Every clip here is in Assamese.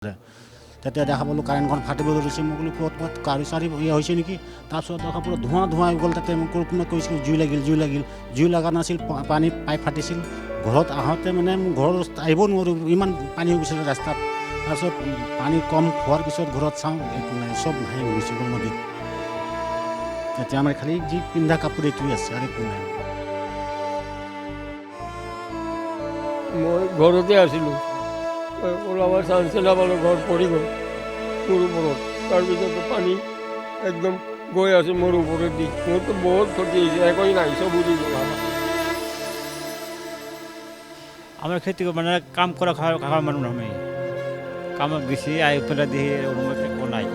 তেতিয়া দেখা পালোঁ কাৰেণ্টখন ফাটিব ধৰিছে। মই ক'লোঁ ক'ত গাড়ী চাৰি হৈছে নেকি। তাৰপিছত দেখা পালোঁ ধোঁৱা গ'ল। তাতে মোক কোনোবাই কৈছিল জুই লাগিল। জুই লগা নাছিল, পানী পাইপ ফাটিছিল। ঘৰত আহোঁতে মানে মোৰ ঘৰত আহিব নোৱাৰোঁ, ইমান পানী হৈ গৈছিলে ৰাস্তাত। তাৰপিছত পানী কম হোৱাৰ পিছত ঘৰত চাওঁ একো নাই, চব ভাঙি গৈছে গ'ল নদীত। এতিয়া আমাৰ খালি যি পিন্ধা কাপোৰ এইটোৱে আছে আৰু একো নাই। মই ঘৰতে আছিলোঁ, ওলাব চান্সে নাপালোঁ, ঘৰ পৰি গ'ল মোৰ ওপৰত। তাৰপিছত পানী একদম গৈ আছে মোৰ ওপৰেদি। মোৰতো বহুত ক্ষতি হৈছে, একোই নাই, চব উৰি গ'ল আমার খেতে মানে কাম করা খাওয়ার মানুষ আমি কামত গেছি আই পেলা দিয়ে ও নাই।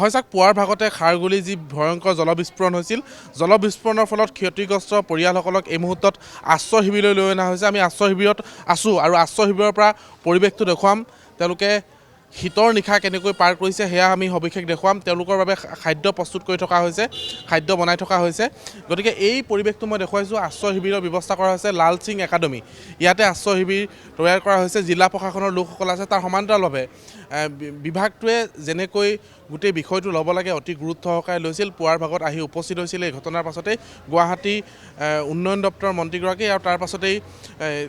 হয়চাক পুৱাৰ ভাগতে খাৰগুলি যি ভয়ংকৰ জলবিস্ফোৰণ হৈছিল, জলবিস্ফোৰণৰ ফলত ক্ষতিগ্ৰস্ত পৰিয়ালসকলক এই মুহূৰ্তত আশ্ৰয় শিবিৰলৈ লৈ অনা হৈছে। আমি আশ্ৰয় শিবিৰত আছোঁ আৰু আশ্ৰয় শিবিৰৰ পৰা পৰিৱেশটো দেখুৱাম। তেওঁলোকে শীতৰ নিশা কেনেকৈ পাৰ কৰিছে সেয়া আমি সবিশেষ দেখুৱাম। তেওঁলোকৰ বাবে খাদ্য প্ৰস্তুত কৰি থকা হৈছে, খাদ্য বনাই থকা হৈছে। গতিকে এই পৰিৱেশটো মই দেখুৱাইছোঁ। আশ্ৰয় শিবিৰৰ ব্যৱস্থা কৰা হৈছে লাল সিং একাডেমি। ইয়াতে আশ্ৰয় শিবিৰ তৈয়াৰ কৰা হৈছে। জিলা প্ৰশাসনৰ লোকসকল আছে। তাৰ সমান্তৰালভাৱে বিভাগটোৱে যেনেকৈ গোটেই বিষয়টো ল'ব লাগে অতি গুৰুত্ব সহকাৰে লৈছিল। পুৱাৰ ভাগত আহি উপস্থিত হৈছিল এই ঘটনাৰ পাছতেই গুৱাহাটী উন্নয়ন দপ্তৰৰ মন্ত্ৰীগৰাকী, আৰু তাৰ পাছতেই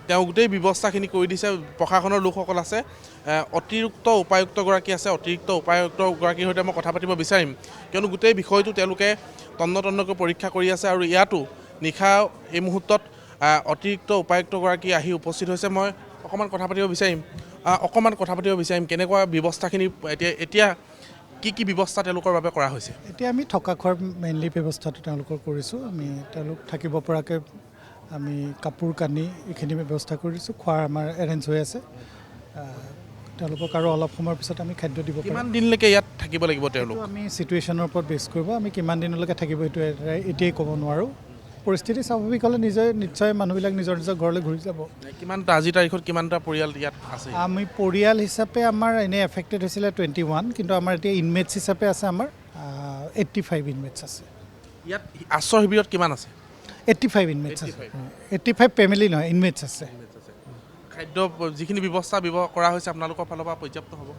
তেওঁ গোটেই ব্যৱস্থাখিনি কৰি দিছে। প্ৰশাসনৰ লোকসকল আছে, অতিৰিক্ত উপায়ুক্তগৰাকী আছে। অতিৰিক্ত উপায়ুক্তগৰাকীৰ সৈতে মই কথা পাতিব বিচাৰিম, কিয়নো গোটেই বিষয়টো তেওঁলোকে তন্নকৈ পৰীক্ষা কৰি আছে। আৰু ইয়াতো নিশা এই মুহূৰ্তত অতিৰিক্ত উপায়ুক্তগৰাকী আহি উপস্থিত হৈছে। মই অকণমান কথা পাতিব বিচাৰিম কেনেকুৱা ব্যৱস্থাখিনি এতিয়া কি ব্যৱস্থা তেওঁলোকৰ বাবে কৰা হৈছে। এতিয়া আমি থকা খোৱাৰ মেইনলি ব্যৱস্থাটো তেওঁলোকৰ কৰিছোঁ। আমি তেওঁলোক থাকিব পৰাকৈ আমি কাপোৰ কানি এইখিনি ব্যৱস্থা কৰিছোঁ। খোৱাৰ আমাৰ এৰেঞ্জ হৈ আছে। তেওঁলোকক আৰু অলপ সময়ৰ পিছত আমি খাদ্য দিব পাৰিম। কিমান দিনলৈকে ইয়াত থাকিব লাগিব তেওঁলোক? আমি চিটুৱেশ্যনৰ ওপৰত বেছ কৰিব। আমি কিমান দিনলৈকে থাকিব সেইটো এতিয়াই ক'ব নোৱাৰোঁ। পৰিস্থিতি স্বাভাৱিক হ'লে নিশ্চয় মানুহবিলাক নিজৰ ঘৰলৈ ঘূৰি যাব। কিমানটা আজিৰ তাৰিখত কিমানটা পৰিয়াল ইয়াত আছে? আমি পৰিয়াল হিচাপে আমাৰ এনেই এফেক্টেড হৈছিলে 21, কিন্তু আমাৰ এতিয়া ইনমেটছ হিচাপে আছে আমাৰ 85 ইনমেটছ আছে। ইয়াত আশ্ৰয় শিবিৰত কিমান আছে? 85 ইনমেটছ আছে। 85 ফেমিলি নহয়, ইনমেটছ আছে। খাদ্য যিখিনি ব্যৱস্থা কৰা হৈছে আপোনালোকৰ ফালৰ পৰা পৰ্যাপ্ত হ'ব?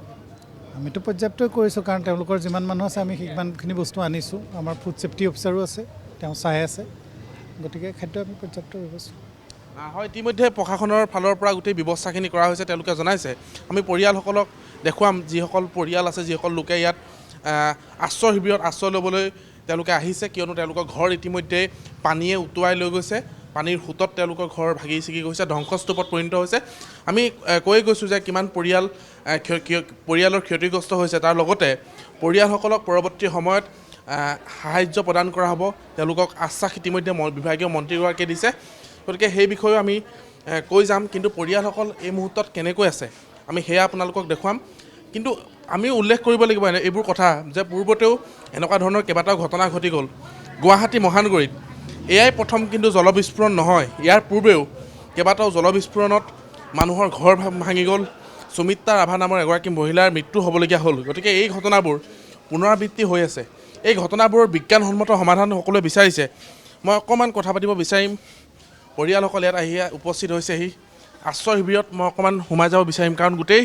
আমিতো পৰ্যাপ্তই কৰিছোঁ, কাৰণ তেওঁলোকৰ যিমান মানুহ আছে আমি সিমানখিনি বস্তু আনিছোঁ। আমাৰ ফুড ছেফটি অফিচাৰো আছে, তেওঁ চাই আছে। গতিকে খাদ্য আমি পৰ্যাপ্ত ব্যৱস্থা হয়। ইতিমধ্যে প্ৰশাসনৰ ফালৰ পৰা গোটেই ব্যৱস্থাখিনি কৰা হৈছে, তেওঁলোকে জনাইছে। আমি পৰিয়ালসকলক দেখুৱাম, যিসকল পৰিয়াল আছে, যিসকল লোকে ইয়াত আশ্ৰয় শিবিৰত আশ্ৰয় ল'বলৈ তেওঁলোকে আহিছে, কিয়নো তেওঁলোকৰ ঘৰ ইতিমধ্যে পানীয়ে উটুৱাই লৈ গৈছে। পানীৰ সোঁতত তেওঁলোকৰ ঘৰ ভাগি ছিগি গৈছে, ধ্বংসস্তূপত পৰিণত হৈছে। আমি কৈ গৈছোঁ যে কিমান পৰিয়ালৰ ক্ষতিগ্ৰস্ত হৈছে, তাৰ লগতে পৰিয়ালসকলক পৰৱৰ্তী সময়ত সাহাৰ্য প্ৰদান কৰা হ'ব। তেওঁলোকক আশ্বাস ইতিমধ্যে বিভাগীয় মন্ত্ৰীগৰাকীয়ে দিছে। গতিকে সেই বিষয়েও আমি কৈ যাম। কিন্তু পৰিয়ালসকল এই মুহূৰ্তত কেনেকৈ আছে আমি সেয়া আপোনালোকক দেখুৱাম। কিন্তু আমি উল্লেখ কৰিব লাগিব এইবোৰ কথা যে পূৰ্বতেও এনেকুৱা ধৰণৰ কেইবাটাও ঘটনা ঘটি গ'ল গুৱাহাটী মহানগৰীত। এয়াই প্ৰথম কিন্তু জলবিস্ফোৰণ নহয়। ইয়াৰ পূৰ্বেও কেইবাটাও জলবিস্ফোৰণত মানুহৰ ঘৰ ভাঙি গ'ল। সুমিত্ৰা ৰাভা নামৰ এগৰাকী মহিলাৰ মৃত্যু হ'বলগীয়া হ'ল। গতিকে এই ঘটনাবোৰ পুনৰাবৃত্তি হৈ আছে। এই ঘটনাবোৰৰ বিজ্ঞানসন্মত সমাধান সকলোৱে বিচাৰিছে। মই অকণমান কথা পাতিব বিচাৰিম। পৰিয়ালসকল ইয়াত আহি উপস্থিত হৈছেহি আশ্ৰয় শিবিৰত। মই অকণমান সোমাই যাব বিচাৰিম, কাৰণ গোটেই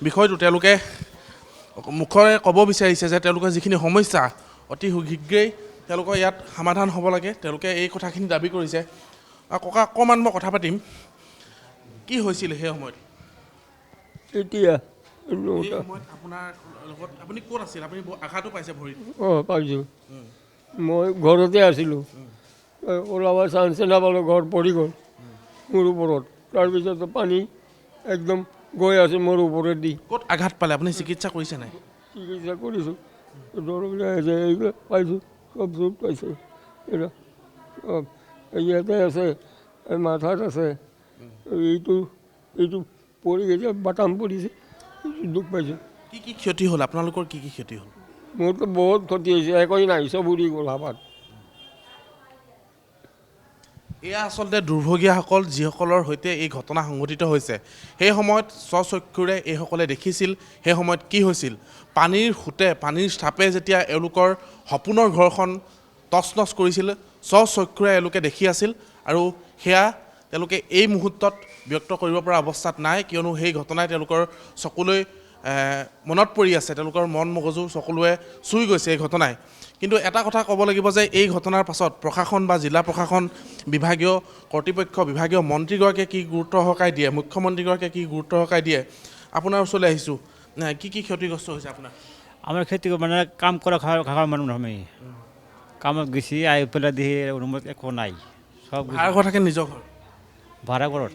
বিষয়টো তেওঁলোকে মুখৰে ক'ব বিচাৰিছে যে তেওঁলোকৰ যিখিনি সমস্যা অতি শীঘ্ৰেই তেওঁলোকৰ ইয়াত সমাধান হ'ব লাগে। তেওঁলোকে এই কথাখিনি দাবী কৰিছে। ককা অকণমান মই কথা পাতিম, কি হৈছিল সেই সময়ত? এতিয়া আপোনাৰ লগত আপুনি ক'ত আছিল? আপুনি আঘাতো পাইছে ভৰিত? পাইছোঁ। মই ঘৰতে আছিলোঁ, ওলাব চান্সে নাপালোঁ, ঘৰ পৰি গ'ল মোৰ ওপৰত। তাৰপিছত পানী একদম গৈ আছে মোৰ ওপৰেদি। ক'ত আঘাত পালে? আপুনি চিকিৎসা কৰিছে নাই? চিকিৎসা কৰিছোঁ, এইবিলাক পাইছোঁ, চব পাইছোঁ। ইয়াতে আছে, মাথাত আছে, এইটো পৰি গৈছে, বাটাম পৰিছে, দুখ পাইছোঁ। কি ক্ষতি হ'ল আপোনালোকৰ? কি ক্ষতি হ'ল? মোৰতো বহুত ক্ষতি হৈছে, একোই নাই, চব উৰি গ'ল হাৱাত। এয়া আচলতে দুৰ্ভগীয়াসকল, যিসকলৰ সৈতে এই ঘটনা সংঘটিত হৈছে। সেই সময়ত স্বচক্ষুৰে এইসকলে দেখিছিল সেই সময়ত কি হৈছিল। পানীৰ সোঁতে, পানীৰ চাপে যেতিয়া এওঁলোকৰ সপোনৰ ঘৰখন তছ নছ কৰিছিল, স্বচক্ষুৰে এওঁলোকে দেখি আছিল আৰু সেয়া তেওঁলোকে এই মুহূৰ্তত ব্যক্ত কৰিব পৰা অৱস্থাত নাই, কিয়নো সেই ঘটনাই তেওঁলোকৰ চকুলৈ মনত পৰি আছে, তেওঁলোকৰ মন মগজু সকলোৱে চুই গৈছে এই ঘটনাই। কিন্তু এটা কথা ক'ব লাগিব যে এই ঘটনাৰ পাছত প্ৰশাসন বা জিলা প্ৰশাসন, বিভাগীয় কৰ্তৃপক্ষ, বিভাগীয় মন্ত্ৰীগৰাকীয়ে কি গুৰুত্ব সহকাৰে দিয়ে, মুখ্যমন্ত্ৰীগৰাকীয়ে কি গুৰুত্ব সহকাৰে দিয়ে, আপোনাৰ ওচৰলৈ আহিছোঁ। কি ক্ষতিগ্ৰস্ত হৈছে আপোনাৰ? আমার খেতে মানে কাম করা খাওয়া মানুষ আমি কামত গেছি আই পেলাই দিয়ে রুমত একো নাই, সব ভাড়া ঘৰ থাকে নিজৰ ঘৰ? ভাড়া ঘৰত।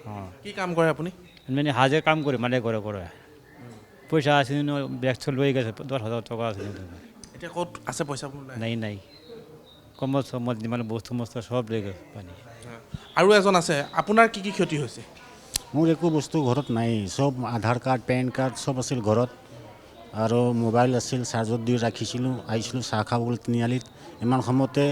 অঁ কি কাম কৰে আপুনি? মানে হাজিৰা কাম কৰি মানে ঘৰে ঘৰে পইচা আছে বেগ চল লৈ গেছে 10,000 টকা আছে এতিয়া ক'ত আছে পইচাবোৰ? নাই নাই কমত চমত যিমান বস্তু মস্ত সব লৈ গেছে পানী। আৰু এজন আছে, আপোনাৰ কি ক্ষতি হৈছে? মোৰ একো বস্তু ঘৰত নাই, চব আধাৰ কাৰ্ড, পেন কাৰ্ড চব আছিল ঘৰত, আৰু মোবাইল আছিল, চাৰ্জত দি ৰাখিছিলোঁ। আহিছিলোঁ চাহ খাবলৈ তিনিআলিত, ইমান সময়তে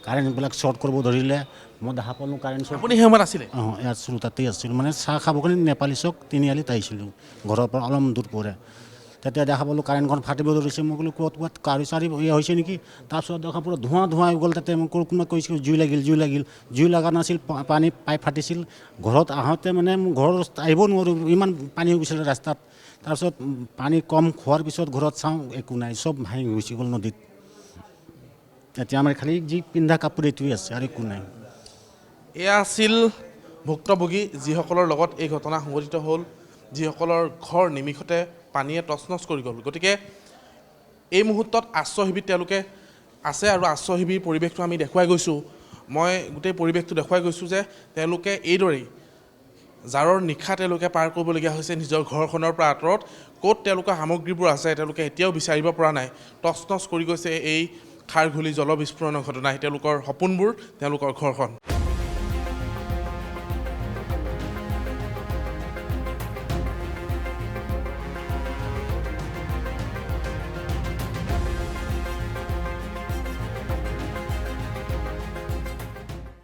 কাৰেণ্টবিলাক শ্বৰ্ট কৰিব ধৰিলে। মই দেখা পালোঁ কাৰেণ্ট শ্বৰ্ট। আপুনি সেই সময়ত আছিলে? অঁ ইয়াত আছিলোঁ, তাতেই আছিলোঁ, মানে চাহ খাবৰ কাৰণে নেপালী চক তিনিআলিত আহিছিলোঁ, ঘৰৰ পৰা অলপ দূৰ পৰে। তেতিয়া দেখা পালোঁ কাৰেণ্টখন ফাটিব ধৰিছে। মই ক'লোঁ ক'ত কাৰি চাৰি হৈছে নেকি। তাৰপিছত দেখা পালোঁ ধোঁৱা হৈ গ'ল। তাতে মই কোনোবাই কৈছিল জুই লাগিল। জুই লগা নাছিল, পানী পাইপ ফাটিছিল। ঘৰত আহোঁতে মানে ঘৰত আহিব নোৱাৰোঁ, ইমান পানী হৈ গৈছিলে ৰাস্তাত। তাৰপিছত পানী কম খোৱাৰ পিছত ঘৰত চাওঁ একো নাই, চব ভাঙি গুচি গ'ল নদীত। এতিয়া আমাৰ খালি যি পিন্ধা কাপোৰ এইটোৱে আছে আৰু একো নাই। এয়া আছিল ভুক্তভোগী, যিসকলৰ লগত এই ঘটনা সংঘটিত হ'ল, যিসকলৰ ঘৰ নিমিষতে পানীয়ে তছনছ কৰি গ'ল। গতিকে এই মুহূৰ্তত আশ্ৰয় শিবিৰত তেওঁলোকে আছে আৰু আশ্ৰয় শিবিৰ পৰিৱেশটো আমি দেখুৱাই গৈছোঁ। মই গোটেই পৰিৱেশটো দেখুৱাই গৈছোঁ যে তেওঁলোকে এইদৰেই জাৰৰ নিশা তেওঁলোকে পাৰ কৰিবলগীয়া হৈছে নিজৰ ঘৰখনৰ পৰা আঁতৰত। ক'ত তেওঁলোকৰ সামগ্ৰীবোৰ আছে তেওঁলোকে এতিয়াও বিচাৰিব পৰা নাই। তছনছ কৰি গৈছে এই খাৰঘূলি জলবিস্ফোৰণৰ ঘটনাই তেওঁলোকৰ সপোনবোৰ, তেওঁলোকৰ ঘৰখন।